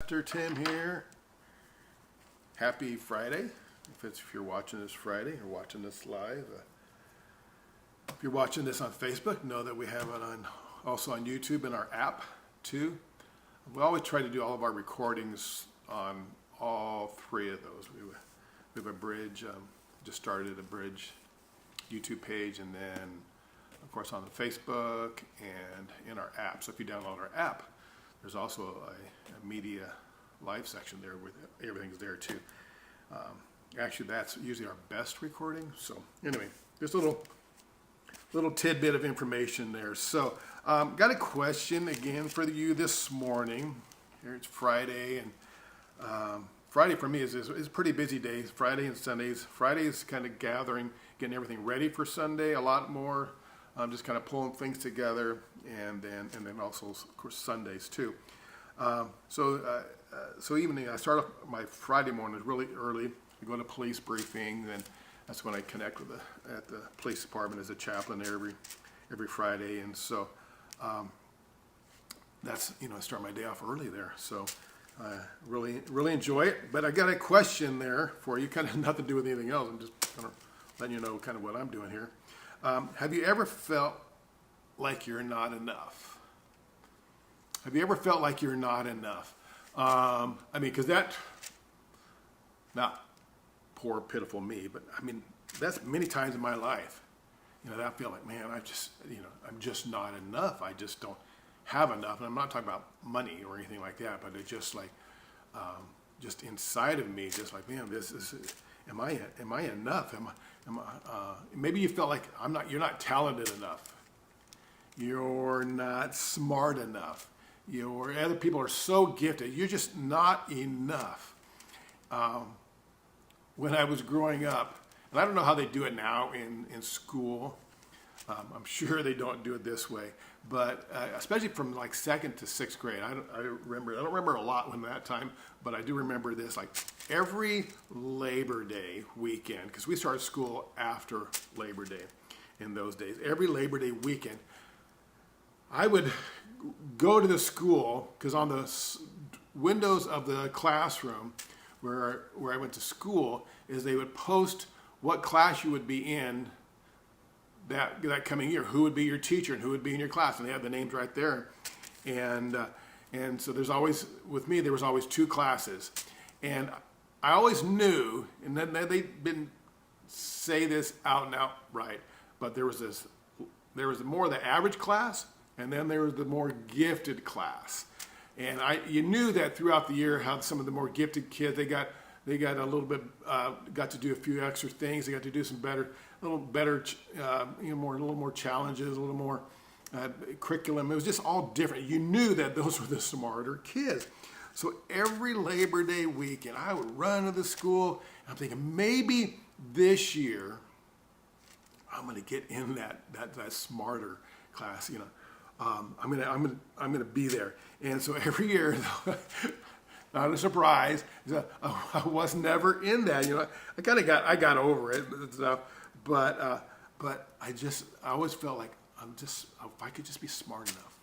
Pastor Tim here. Happy Friday. If you're watching this Friday or watching this live. If you're watching this on Facebook, know that we have it also on YouTube and our app too. We always try to do all of our recordings on all three of those. We have a Bridge, just started a Bridge YouTube page, and then of course on the Facebook and in our app. So if you download our app, there's also a media live section there with everything's there too. Actually, that's usually our best recording. So anyway, just a little tidbit of information there. So got a question again for you this morning. Here it's Friday, and Friday for me is a pretty busy day. Friday and Sundays. Friday is kind of gathering, getting everything ready for Sunday. A lot more. Just kind of pulling things together, and then also of course Sundays too. So evening, I start off my Friday morning really early. I go to police briefing, and that's when I connect with at the police department as a chaplain there every Friday, and so that's I start my day off early there. So I really enjoy it. But I got a question there for you, kind of nothing to do with anything else. I'm just kind of letting you know kind of what I'm doing here. Have you ever felt like you're not enough? Have you ever felt like you're not enough? Because not poor, pitiful me, but that's many times in my life. That I feel like, man, I'm just not enough. I just don't have enough. And I'm not talking about money or anything like that, but it's just like, just inside of me, just like, man, am I enough? Maybe you felt like you're not talented enough. You're not smart enough. Other people are so gifted. You're just not enough. When I was growing up, and I don't know how they do it now in school. I'm sure they don't do it this way, but especially from like 2nd to 6th grade, I don't remember a lot when that time, but I do remember this, like every Labor Day weekend, because we started school after Labor Day in those days. Every Labor Day weekend, I would go to the school, because on the windows of the classroom where I went to school, is they would post what class you would be in that coming year, who would be your teacher and who would be in your class, and they had the names right there. And so there was always 2 classes, and I always knew, and then they didn't say this out and out right, but there was more of the average class, and then there was the more gifted class. And you knew that throughout the year how some of the more gifted kids, they got a little bit, got to do a few extra things. They got to do some a little more challenges, a little more curriculum. It was just all different. You knew that those were the smarter kids. So every Labor Day weekend, I would run to the school. And I'm thinking, maybe this year I'm going to get in that smarter class. I'm gonna be there. And so every year, not a surprise, I was never in that. I got over it, but I always felt like if I could just be smart enough,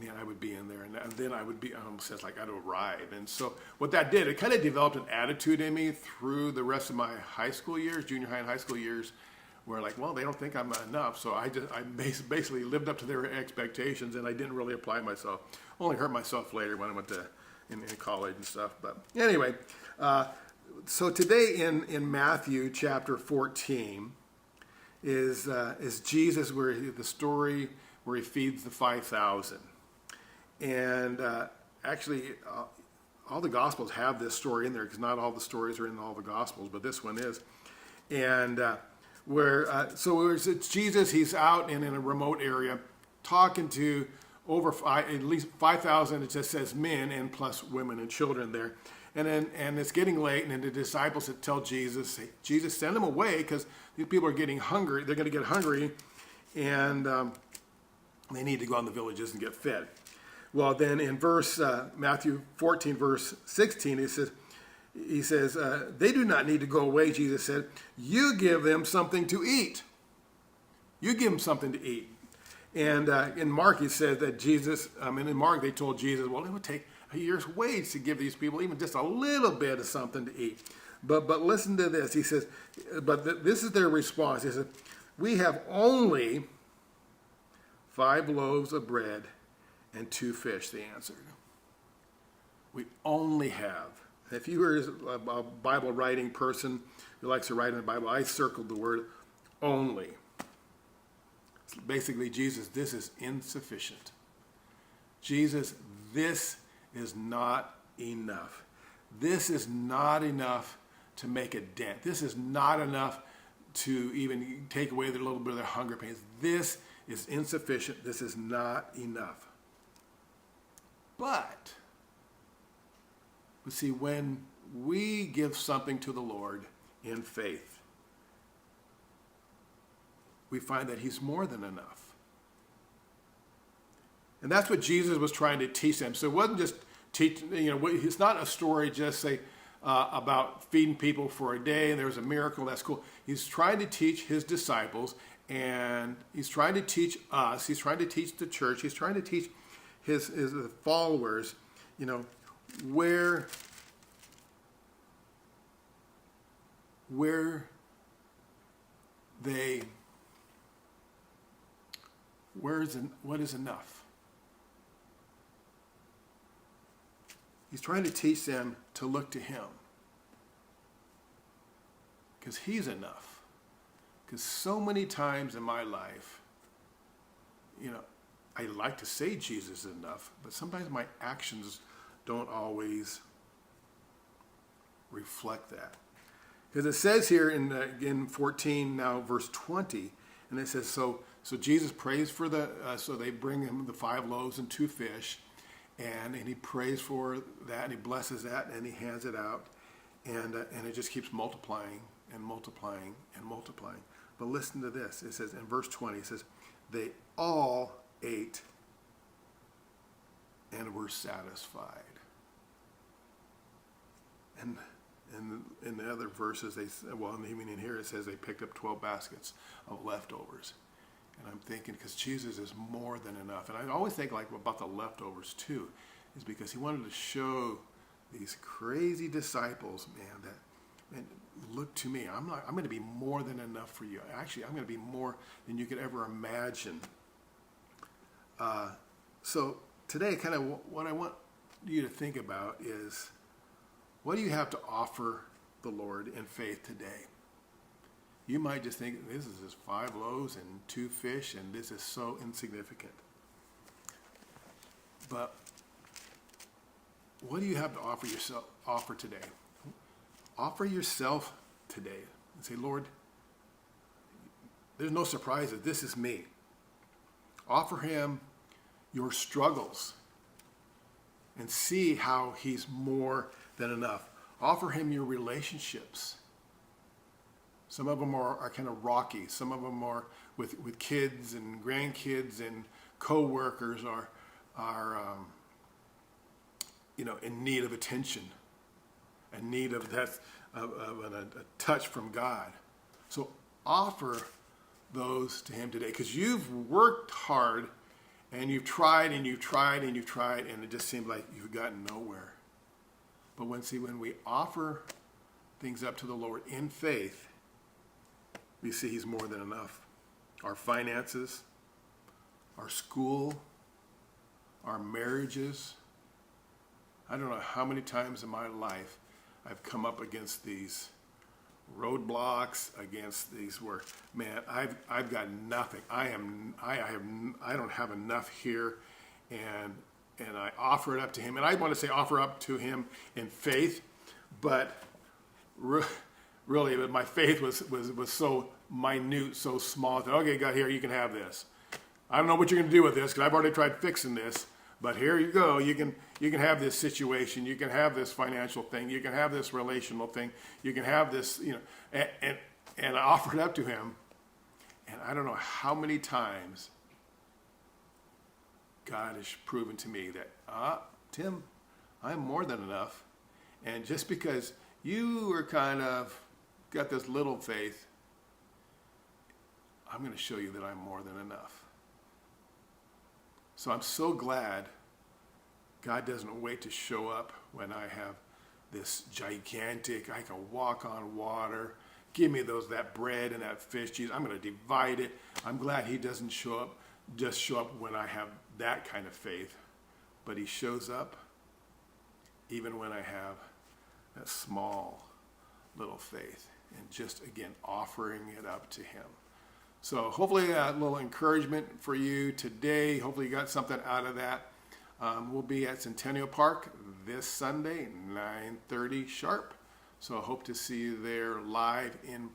man, I would be in there, and then I would be almost like I'd arrive. And so what that did, it kind of developed an attitude in me through the rest of my high school years, junior high and high school years, where like, well, they don't think I'm enough, so I basically lived up to their expectations, and I didn't really apply myself. Only hurt myself later when I went to in college and stuff. But anyway, so today in Matthew chapter 14 is Jesus, the story where he feeds the 5,000, and actually all the Gospels have this story in there, because not all the stories are in all the Gospels, but this one is, and. It's Jesus, he's out in a remote area talking to at least 5,000, it just says men, and plus women and children there. And it's getting late, and then the disciples that tell Jesus, Jesus, send them away, because these people are getting hungry. They're going to get hungry, and they need to go out in the villages and get fed. Well, then in Matthew 14, verse 16, he says, they do not need to go away, Jesus said. You give them something to eat. You give them something to eat. And in Mark, he said that in Mark, they told Jesus, well, it would take a year's wage to give these people even just a little bit of something to eat. But listen to this. He says, this is their response. He says, we have only 5 loaves of bread and 2 fish, they answered. We only have. If you were a Bible writing person who likes to write in the Bible, I circled the word only. Basically, Jesus, this is insufficient. Jesus, this is not enough. This is not enough to make a dent. This is not enough to even take away a little bit of their hunger pains. This is insufficient. This is not enough. But see, when we give something to the Lord in faith, we find that he's more than enough. And that's what Jesus was trying to teach them. So it wasn't just it's not a story just say about feeding people for a day and there was a miracle, that's cool. He's trying to teach his disciples, and he's trying to teach us, he's trying to teach the church, he's trying to teach his followers, where what is enough. He's trying to teach them to look to him, because he's enough. Because so many times in my life, I like to say Jesus is enough, but sometimes my actions don't always reflect that. Because it says here in 14, now verse 20, and it says, so Jesus prays for so they bring him the 5 loaves and 2 fish, and he prays for that, and he blesses that, and he hands it out, and it just keeps multiplying and multiplying and multiplying. But listen to this. It says in verse 20, it says, they all ate and were satisfied. And in the other verses, even in here, it says they picked up 12 baskets of leftovers. And I'm thinking, because Jesus is more than enough. And I always think about the leftovers too, is because he wanted to show these crazy disciples, man, look to me. I'm going to be more than enough for you. Actually, I'm going to be more than you could ever imagine. So today, kind of what I want you to think about is, what do you have to offer the Lord in faith today? You might just think, this is just 5 loaves and 2 fish, and this is so insignificant. But what do you have to offer today? Offer yourself today and say, Lord, there's no surprises. This is me. Offer him your struggles and see how he's more than enough. Offer him your relationships. Some of them are kind of rocky. Some of them are with kids and grandkids and co-workers are in need of attention, in need of that a touch from God. So offer those to him today, because you've worked hard and you've tried and you've tried and you've tried, and it just seems like you've gotten nowhere. But when we offer things up to the Lord in faith, we see he's more than enough. Our finances, our school, our marriages. I don't know how many times in my life I've come up against these roadblocks, against these where, man, I've got nothing. I don't have enough here, and I offer it up to him. And I want to say offer up to him in faith, but really, my faith was so minute, so small that, okay, God, here, you can have this. I don't know what you're going to do with this, because I've already tried fixing this, but here you go. You can have this situation. You can have this financial thing. You can have this relational thing. You can have this, and I offered it up to him. And I don't know how many times God has proven to me that, Tim, I'm more than enough. And just because you are kind of got this little faith, I'm going to show you that I'm more than enough. So I'm so glad God doesn't wait to show up when I have this gigantic, I can walk on water. Give me that bread and that fish, Jesus. I'm going to divide it. I'm glad he doesn't show up when I have that kind of faith. But he shows up even when I have that small little faith, and just, again, offering it up to him. So hopefully a little encouragement for you today. Hopefully you got something out of that. We'll be at Centennial Park this Sunday, 9:30 sharp. So I hope to see you there live in person.